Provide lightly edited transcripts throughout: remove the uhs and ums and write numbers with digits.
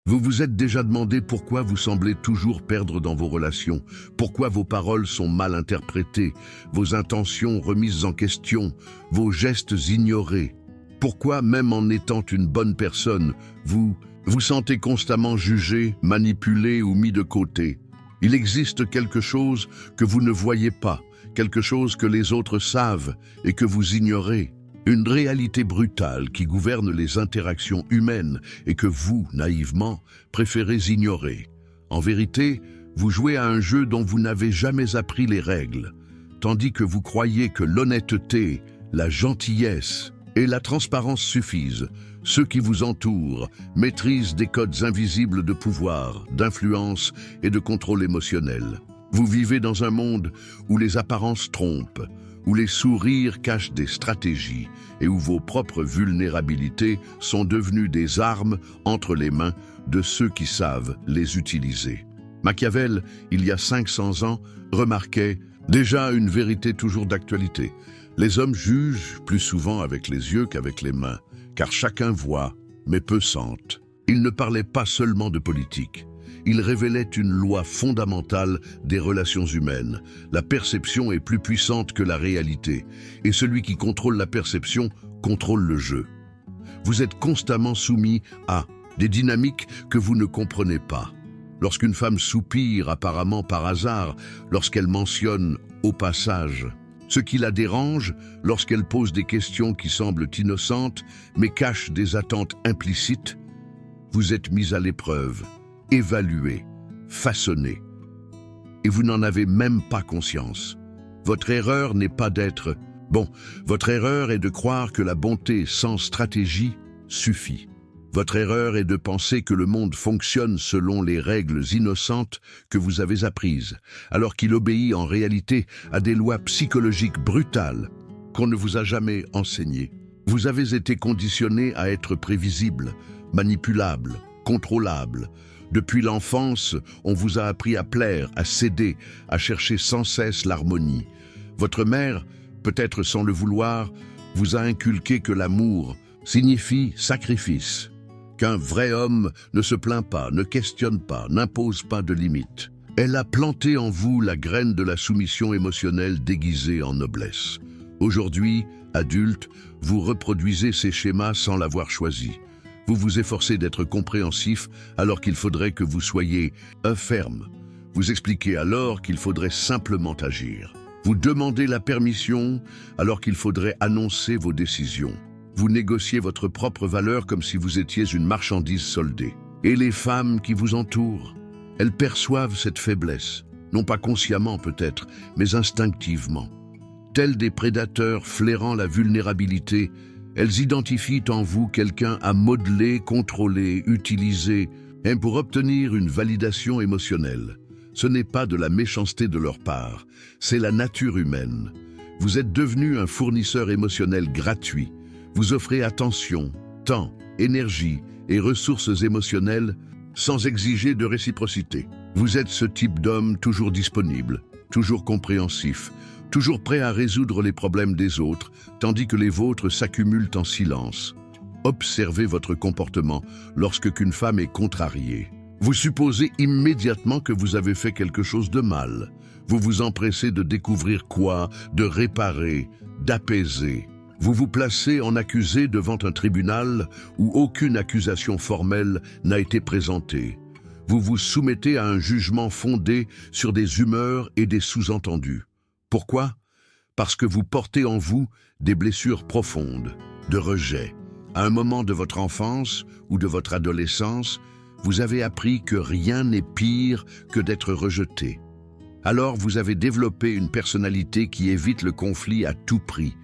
Vous vous êtes déjà demandé pourquoi vous semblez toujours perdre dans vos relations, pourquoi vos paroles sont mal interprétées, vos intentions remises en question, vos gestes ignorés. Pourquoi, même en étant une bonne personne, vous vous sentez constamment jugé, manipulé ou mis de côté. Il existe quelque chose que vous ne voyez pas, quelque chose que les autres savent et que vous ignorez. Une réalité brutale qui gouverne les interactions humaines et que vous, naïvement, préférez ignorer. En vérité, vous jouez à un jeu dont vous n'avez jamais appris les règles, tandis que vous croyez que l'honnêteté, la gentillesse et la transparence suffisent. Ceux qui vous entourent maîtrisent des codes invisibles de pouvoir, d'influence et de contrôle émotionnel. Vous vivez dans un monde où les apparences trompent, où les sourires cachent des stratégies et où vos propres vulnérabilités sont devenues des armes entre les mains de ceux qui savent les utiliser. Machiavel, il y a 500 ans, remarquait déjà une vérité toujours d'actualité. Les hommes jugent plus souvent avec les yeux qu'avec les mains, car chacun voit, mais peu sente. Il ne parlait pas seulement de politique. Il révélait une loi fondamentale des relations humaines. La perception est plus puissante que la réalité, et celui qui contrôle la perception contrôle le jeu. Vous êtes constamment soumis à des dynamiques que vous ne comprenez pas. Lorsqu'une femme soupire apparemment par hasard, lorsqu'elle mentionne au passage ce qui la dérange, lorsqu'elle pose des questions qui semblent innocentes mais cachent des attentes implicites, vous êtes mis à l'épreuve, évalué, façonné. Et vous n'en avez même pas conscience. Votre erreur n'est pas d'être bon. Votre erreur est de croire que la bonté sans stratégie suffit. Votre erreur est de penser que le monde fonctionne selon les règles innocentes que vous avez apprises, alors qu'il obéit en réalité à des lois psychologiques brutales qu'on ne vous a jamais enseignées. Vous avez été conditionné à être prévisible, manipulable, contrôlable. Depuis l'enfance, on vous a appris à plaire, à céder, à chercher sans cesse l'harmonie. Votre mère, peut-être sans le vouloir, vous a inculqué que l'amour signifie sacrifice, qu'un vrai homme ne se plaint pas, ne questionne pas, n'impose pas de limites. Elle a planté en vous la graine de la soumission émotionnelle déguisée en noblesse. Aujourd'hui, adulte, vous reproduisez ces schémas sans l'avoir choisi. Vous vous efforcez d'être compréhensif alors qu'il faudrait que vous soyez ferme. Vous expliquez alors qu'il faudrait simplement agir. Vous demandez la permission alors qu'il faudrait annoncer vos décisions. Vous négociez votre propre valeur comme si vous étiez une marchandise soldée. Et les femmes qui vous entourent, elles perçoivent cette faiblesse, non pas consciemment peut-être, mais instinctivement. Tels des prédateurs flairant la vulnérabilité, elles identifient en vous quelqu'un à modeler, contrôler, utiliser, et pour obtenir une validation émotionnelle. Ce n'est pas de la méchanceté de leur part, c'est la nature humaine. Vous êtes devenu un fournisseur émotionnel gratuit. Vous offrez attention, temps, énergie et ressources émotionnelles sans exiger de réciprocité. Vous êtes ce type d'homme toujours disponible, toujours compréhensif, toujours prêt à résoudre les problèmes des autres, tandis que les vôtres s'accumulent en silence. Observez votre comportement lorsque qu'une femme est contrariée. Vous supposez immédiatement que vous avez fait quelque chose de mal. Vous vous empressez de découvrir quoi, de réparer, d'apaiser. Vous vous placez en accusé devant un tribunal où aucune accusation formelle n'a été présentée. Vous vous soumettez à un jugement fondé sur des humeurs et des sous-entendus. Pourquoi? Parce que vous portez en vous des blessures profondes, de rejet. À un moment de votre enfance ou de votre adolescence, vous avez appris que rien n'est pire que d'être rejeté. Alors vous avez développé une personnalité qui évite le conflit à tout prix.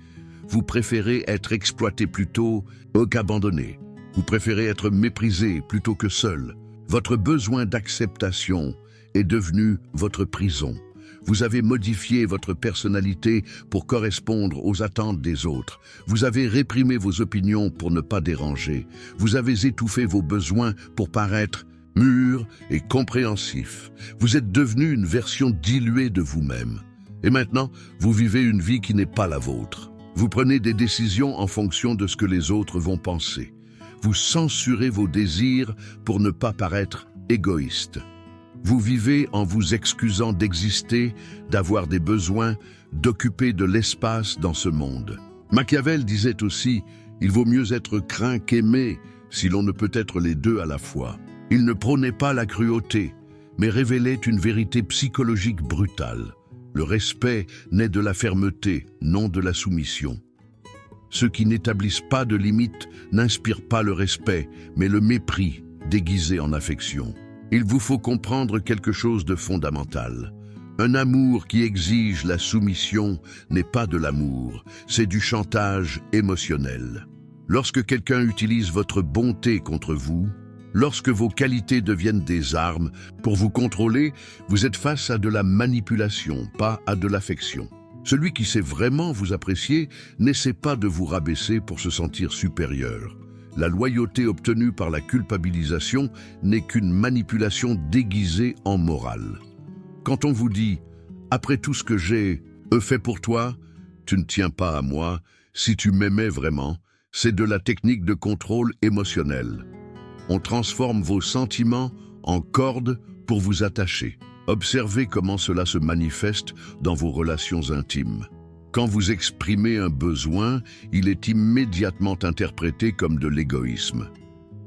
Vous préférez être exploité plutôt qu'abandonné. Vous préférez être méprisé plutôt que seul. Votre besoin d'acceptation est devenu votre prison. Vous avez modifié votre personnalité pour correspondre aux attentes des autres. Vous avez réprimé vos opinions pour ne pas déranger. Vous avez étouffé vos besoins pour paraître mûr et compréhensif. Vous êtes devenu une version diluée de vous-même. Et maintenant, vous vivez une vie qui n'est pas la vôtre. Vous prenez des décisions en fonction de ce que les autres vont penser. vous censurez vos désirs pour ne pas paraître égoïste. Vous vivez en vous excusant d'exister, d'avoir des besoins, d'occuper de l'espace dans ce monde. Machiavel disait aussi « Il vaut mieux être craint qu'aimé si l'on ne peut être les deux à la fois ». Il ne prônait pas la cruauté, mais révélait une vérité psychologique brutale. Le respect naît de la fermeté, non de la soumission. Ceux qui n'établissent pas de limites n'inspirent pas le respect, mais le mépris déguisé en affection. Il vous faut comprendre quelque chose de fondamental. Un amour qui exige la soumission n'est pas de l'amour, c'est du chantage émotionnel. Lorsque quelqu'un utilise votre bonté contre vous, lorsque vos qualités deviennent des armes pour vous contrôler, vous êtes face à de la manipulation, pas à de l'affection. Celui qui sait vraiment vous apprécier n'essaie pas de vous rabaisser pour se sentir supérieur. La loyauté obtenue par la culpabilisation n'est qu'une manipulation déguisée en morale. Quand on vous dit « Après tout ce que j'ai fait pour toi, tu ne tiens pas à moi, si tu m'aimais vraiment », c'est de la technique de contrôle émotionnel. On transforme vos sentiments en cordes pour vous attacher. Observez comment cela se manifeste dans vos relations intimes. Quand vous exprimez un besoin, il est immédiatement interprété comme de l'égoïsme.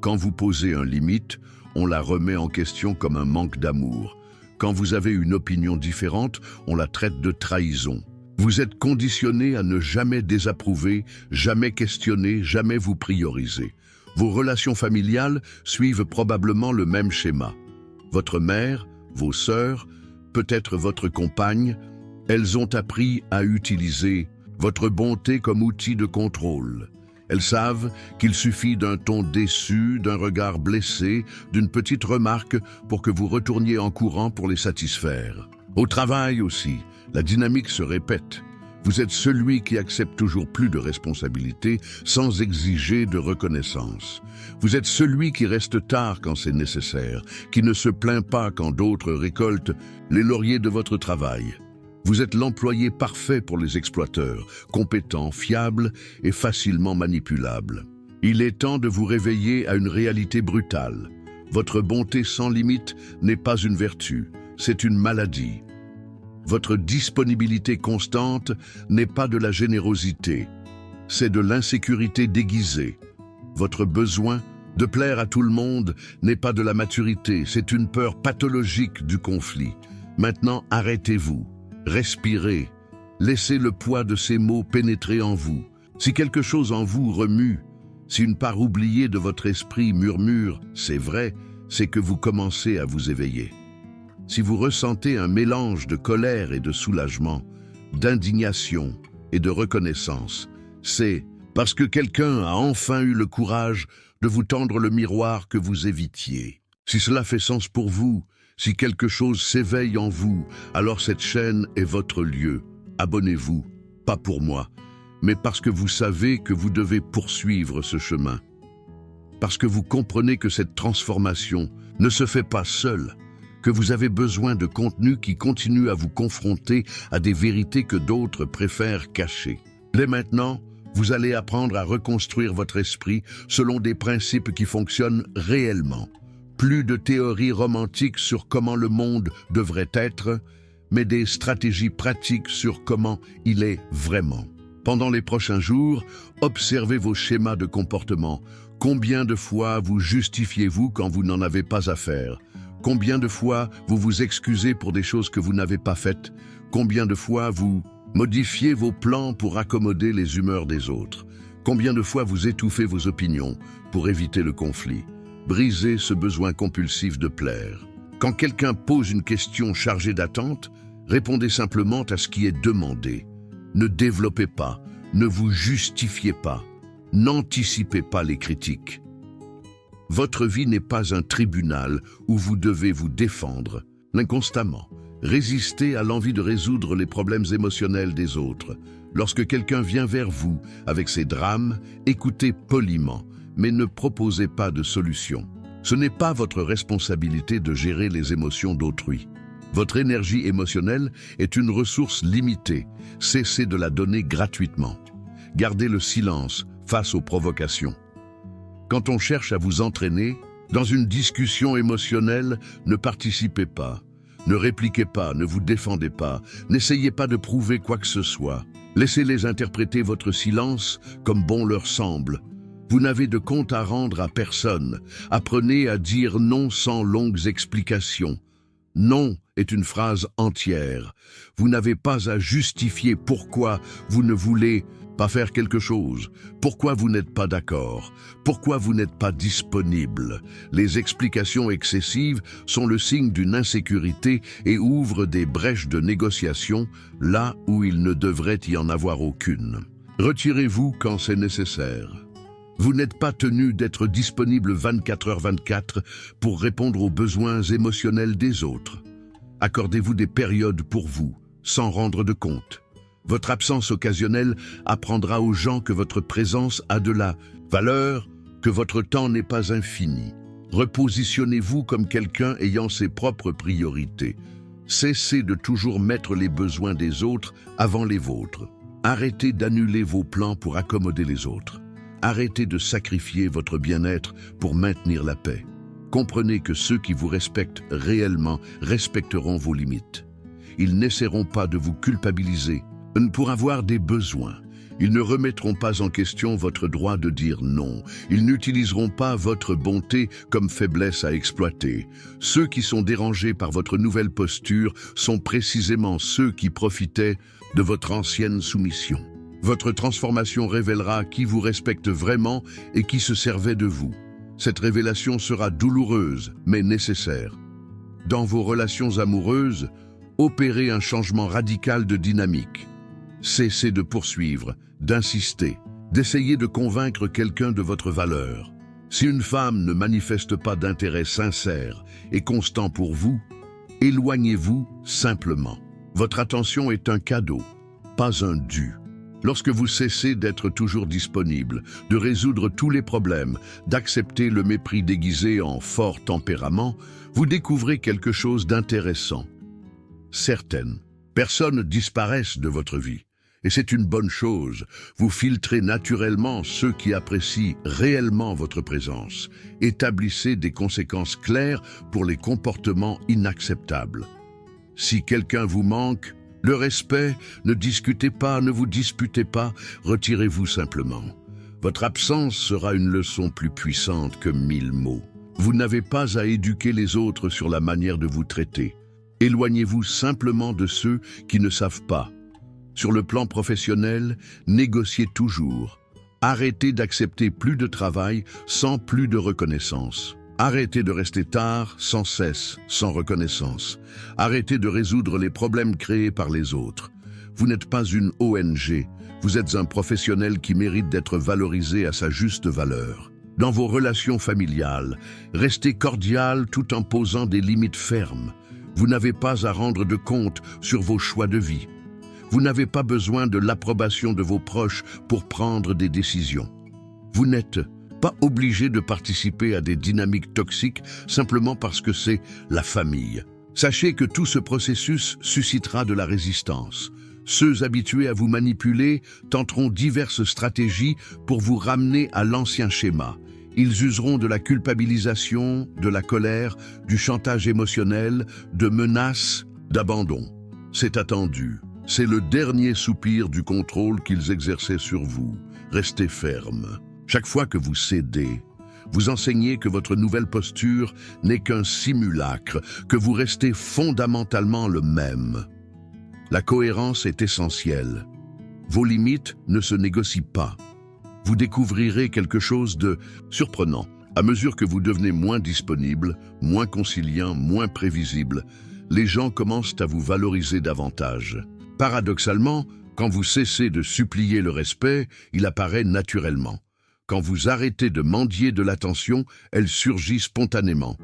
Quand vous posez une limite, on la remet en question comme un manque d'amour. Quand vous avez une opinion différente, on la traite de trahison. Vous êtes conditionné à ne jamais désapprouver, jamais questionner, jamais vous prioriser. Vos relations familiales suivent probablement le même schéma. Votre mère, vos sœurs, peut-être votre compagne, elles ont appris à utiliser votre bonté comme outil de contrôle. Elles savent qu'il suffit d'un ton déçu, d'un regard blessé, d'une petite remarque pour que vous retourniez en courant pour les satisfaire. Au travail aussi, la dynamique se répète. Vous êtes celui qui accepte toujours plus de responsabilités sans exiger de reconnaissance. Vous êtes celui qui reste tard quand c'est nécessaire, qui ne se plaint pas quand d'autres récoltent les lauriers de votre travail. Vous êtes l'employé parfait pour les exploiteurs, compétent, fiable et facilement manipulable. Il est temps de vous réveiller à une réalité brutale. Votre bonté sans limite n'est pas une vertu, c'est une maladie. Votre disponibilité constante n'est pas de la générosité, c'est de l'insécurité déguisée. Votre besoin de plaire à tout le monde n'est pas de la maturité, c'est une peur pathologique du conflit. Maintenant, arrêtez-vous, respirez, laissez le poids de ces mots pénétrer en vous. Si quelque chose en vous remue, si une part oubliée de votre esprit murmure « c'est vrai », c'est que vous commencez à vous éveiller. Si vous ressentez un mélange de colère et de soulagement, d'indignation et de reconnaissance, c'est parce que quelqu'un a enfin eu le courage de vous tendre le miroir que vous évitiez. Si cela fait sens pour vous, si quelque chose s'éveille en vous, alors cette chaîne est votre lieu. Abonnez-vous, pas pour moi, mais parce que vous savez que vous devez poursuivre ce chemin. Parce que vous comprenez que cette transformation ne se fait pas seule, que vous avez besoin de contenu qui continue à vous confronter à des vérités que d'autres préfèrent cacher. Dès maintenant, vous allez apprendre à reconstruire votre esprit selon des principes qui fonctionnent réellement. Plus de théories romantiques sur comment le monde devrait être, mais des stratégies pratiques sur comment il est vraiment. Pendant les prochains jours, observez vos schémas de comportement. Combien de fois vous justifiez-vous quand vous n'en avez pas à faire ? Combien de fois vous vous excusez pour des choses que vous n'avez pas faites? Combien de fois vous modifiez vos plans pour accommoder les humeurs des autres? Combien de fois vous étouffez vos opinions pour éviter le conflit? Brisez ce besoin compulsif de plaire. Quand quelqu'un pose une question chargée d'attente, répondez simplement à ce qui est demandé. Ne développez pas, ne vous justifiez pas, n'anticipez pas les critiques. Votre vie n'est pas un tribunal où vous devez vous défendre. Inconstamment, résistez à l'envie de résoudre les problèmes émotionnels des autres. Lorsque quelqu'un vient vers vous avec ses drames, écoutez poliment, mais ne proposez pas de solution. Ce n'est pas votre responsabilité de gérer les émotions d'autrui. Votre énergie émotionnelle est une ressource limitée. Cessez de la donner gratuitement. Gardez le silence face aux provocations. Quand on cherche à vous entraîner, dans une discussion émotionnelle, ne participez pas. Ne répliquez pas, ne vous défendez pas, n'essayez pas de prouver quoi que ce soit. Laissez-les interpréter votre silence comme bon leur semble. Vous n'avez de compte à rendre à personne. Apprenez à dire non sans longues explications. Non est une phrase entière. Vous n'avez pas à justifier pourquoi vous ne voulez pas faire quelque chose, pourquoi vous n'êtes pas d'accord, pourquoi vous n'êtes pas disponible. Les explications excessives sont le signe d'une insécurité et ouvrent des brèches de négociation là où il ne devrait y en avoir aucune. Retirez-vous quand c'est nécessaire. Vous n'êtes pas tenu d'être disponible 24h/24 pour répondre aux besoins émotionnels des autres. Accordez-vous des périodes pour vous, sans rendre de compte. Votre absence occasionnelle apprendra aux gens que votre présence a de la valeur, que votre temps n'est pas infini. Repositionnez-vous comme quelqu'un ayant ses propres priorités. Cessez de toujours mettre les besoins des autres avant les vôtres. Arrêtez d'annuler vos plans pour accommoder les autres. Arrêtez de sacrifier votre bien-être pour maintenir la paix. Comprenez que ceux qui vous respectent réellement respecteront vos limites. Ils n'essaieront pas de vous culpabiliser pour avoir des besoins. Ils ne remettront pas en question votre droit de dire non. Ils n'utiliseront pas votre bonté comme faiblesse à exploiter. Ceux qui sont dérangés par votre nouvelle posture sont précisément ceux qui profitaient de votre ancienne soumission. Votre transformation révélera qui vous respecte vraiment et qui se servait de vous. Cette révélation sera douloureuse, mais nécessaire. Dans vos relations amoureuses, opérez un changement radical de dynamique. Cessez de poursuivre, d'insister, d'essayer de convaincre quelqu'un de votre valeur. Si une femme ne manifeste pas d'intérêt sincère et constant pour vous, éloignez-vous simplement. Votre attention est un cadeau, pas un dû. Lorsque vous cessez d'être toujours disponible, de résoudre tous les problèmes, d'accepter le mépris déguisé en fort tempérament, vous découvrez quelque chose d'intéressant. Certaines personnes disparaissent de votre vie. Et c'est une bonne chose. Vous filtrez naturellement ceux qui apprécient réellement votre présence. Établissez des conséquences claires pour les comportements inacceptables. Si quelqu'un vous manque, le respect, ne discutez pas, ne vous disputez pas, retirez-vous simplement. Votre absence sera une leçon plus puissante que 1000 mots. Vous n'avez pas à éduquer les autres sur la manière de vous traiter. Éloignez-vous simplement de ceux qui ne savent pas. Sur le plan professionnel, négociez toujours. Arrêtez d'accepter plus de travail sans plus de reconnaissance. Arrêtez de rester tard sans cesse, sans reconnaissance. Arrêtez de résoudre les problèmes créés par les autres. Vous n'êtes pas une ONG, vous êtes un professionnel qui mérite d'être valorisé à sa juste valeur. Dans vos relations familiales, restez cordial tout en posant des limites fermes. Vous n'avez pas à rendre de compte sur vos choix de vie. Vous n'avez pas besoin de l'approbation de vos proches pour prendre des décisions. Vous n'êtes pas obligé de participer à des dynamiques toxiques simplement parce que c'est la famille. Sachez que tout ce processus suscitera de la résistance. Ceux habitués à vous manipuler tenteront diverses stratégies pour vous ramener à l'ancien schéma. Ils useront de la culpabilisation, de la colère, du chantage émotionnel, de menaces, d'abandon. C'est attendu. C'est le dernier soupir du contrôle qu'ils exerçaient sur vous. Restez ferme. Chaque fois que vous cédez, vous enseignez que votre nouvelle posture n'est qu'un simulacre, que vous restez fondamentalement le même. La cohérence est essentielle. Vos limites ne se négocient pas. Vous découvrirez quelque chose de surprenant. À mesure que vous devenez moins disponible, moins conciliant, moins prévisible, les gens commencent à vous valoriser davantage. Paradoxalement, quand vous cessez de supplier le respect, il apparaît naturellement. Quand vous arrêtez de mendier de l'attention, elle surgit spontanément.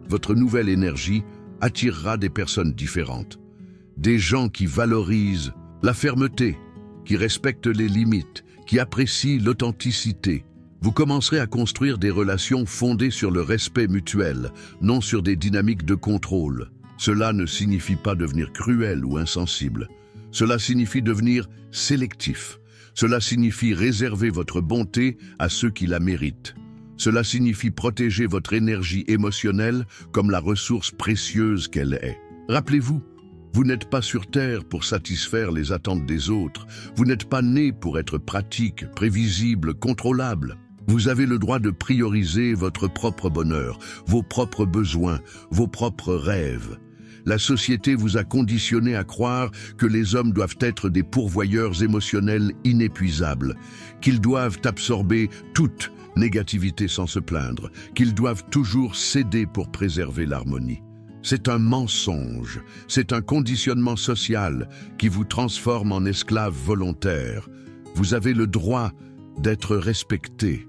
Votre nouvelle énergie attirera des personnes différentes. Des gens qui valorisent la fermeté, qui respectent les limites, qui apprécient l'authenticité. Vous commencerez à construire des relations fondées sur le respect mutuel, non sur des dynamiques de contrôle. Cela ne signifie pas devenir cruel ou insensible. Cela signifie devenir sélectif. Cela signifie réserver votre bonté à ceux qui la méritent. Cela signifie protéger votre énergie émotionnelle comme la ressource précieuse qu'elle est. Rappelez-vous, vous n'êtes pas sur Terre pour satisfaire les attentes des autres. Vous n'êtes pas né pour être pratique, prévisible, contrôlable. Vous avez le droit de prioriser votre propre bonheur, vos propres besoins, vos propres rêves. La société vous a conditionné à croire que les hommes doivent être des pourvoyeurs émotionnels inépuisables, qu'ils doivent absorber toute négativité sans se plaindre, qu'ils doivent toujours céder pour préserver l'harmonie. C'est un mensonge, c'est un conditionnement social qui vous transforme en esclave volontaire. Vous avez le droit d'être respecté.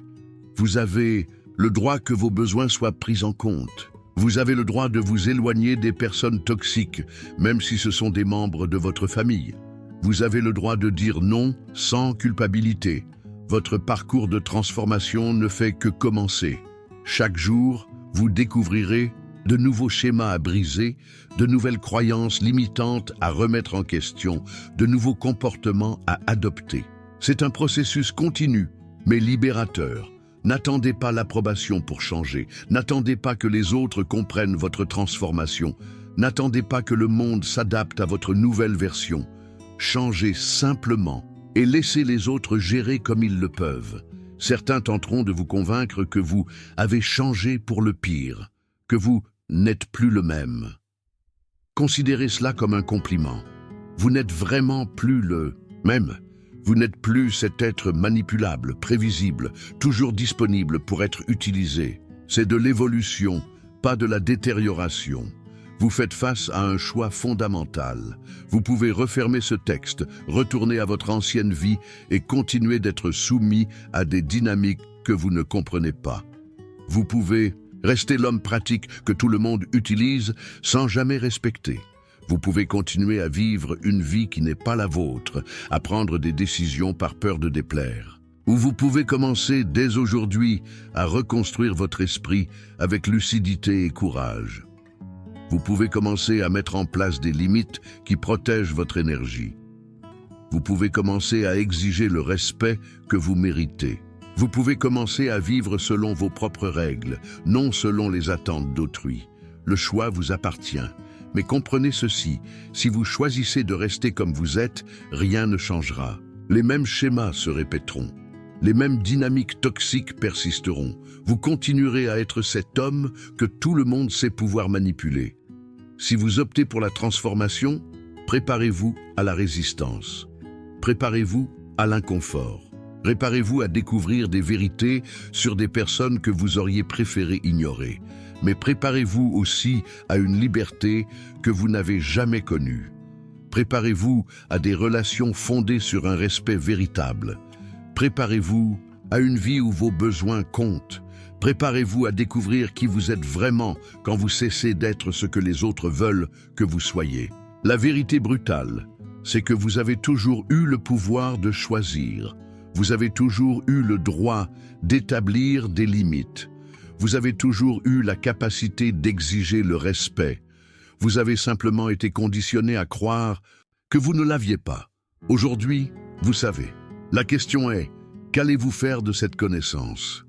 Vous avez le droit que vos besoins soient pris en compte. Vous avez le droit de vous éloigner des personnes toxiques, même si ce sont des membres de votre famille. Vous avez le droit de dire non sans culpabilité. Votre parcours de transformation ne fait que commencer. Chaque jour, vous découvrirez de nouveaux schémas à briser, de nouvelles croyances limitantes à remettre en question, de nouveaux comportements à adopter. C'est un processus continu, mais libérateur. N'attendez pas l'approbation pour changer. N'attendez pas que les autres comprennent votre transformation. N'attendez pas que le monde s'adapte à votre nouvelle version. Changez simplement et laissez les autres gérer comme ils le peuvent. Certains tenteront de vous convaincre que vous avez changé pour le pire, que vous n'êtes plus le même. Considérez cela comme un compliment. Vous n'êtes vraiment plus le même. Vous n'êtes plus cet être manipulable, prévisible, toujours disponible pour être utilisé. C'est de l'évolution, pas de la détérioration. Vous faites face à un choix fondamental. Vous pouvez refermer ce texte, retourner à votre ancienne vie et continuer d'être soumis à des dynamiques que vous ne comprenez pas. Vous pouvez rester l'homme pratique que tout le monde utilise sans jamais respecter. Vous pouvez continuer à vivre une vie qui n'est pas la vôtre, à prendre des décisions par peur de déplaire. Ou vous pouvez commencer dès aujourd'hui à reconstruire votre esprit avec lucidité et courage. Vous pouvez commencer à mettre en place des limites qui protègent votre énergie. Vous pouvez commencer à exiger le respect que vous méritez. Vous pouvez commencer à vivre selon vos propres règles, non selon les attentes d'autrui. Le choix vous appartient. Mais comprenez ceci, si vous choisissez de rester comme vous êtes, rien ne changera. Les mêmes schémas se répéteront. Les mêmes dynamiques toxiques persisteront. Vous continuerez à être cet homme que tout le monde sait pouvoir manipuler. Si vous optez pour la transformation, préparez-vous à la résistance. Préparez-vous à l'inconfort. Préparez-vous à découvrir des vérités sur des personnes que vous auriez préféré ignorer. Mais préparez-vous aussi à une liberté que vous n'avez jamais connue. Préparez-vous à des relations fondées sur un respect véritable. Préparez-vous à une vie où vos besoins comptent. Préparez-vous à découvrir qui vous êtes vraiment quand vous cessez d'être ce que les autres veulent que vous soyez. La vérité brutale, c'est que vous avez toujours eu le pouvoir de choisir. Vous avez toujours eu le droit d'établir des limites. Vous avez toujours eu la capacité d'exiger le respect. Vous avez simplement été conditionné à croire que vous ne l'aviez pas. Aujourd'hui, vous savez. La question est, qu'allez-vous faire de cette connaissance ?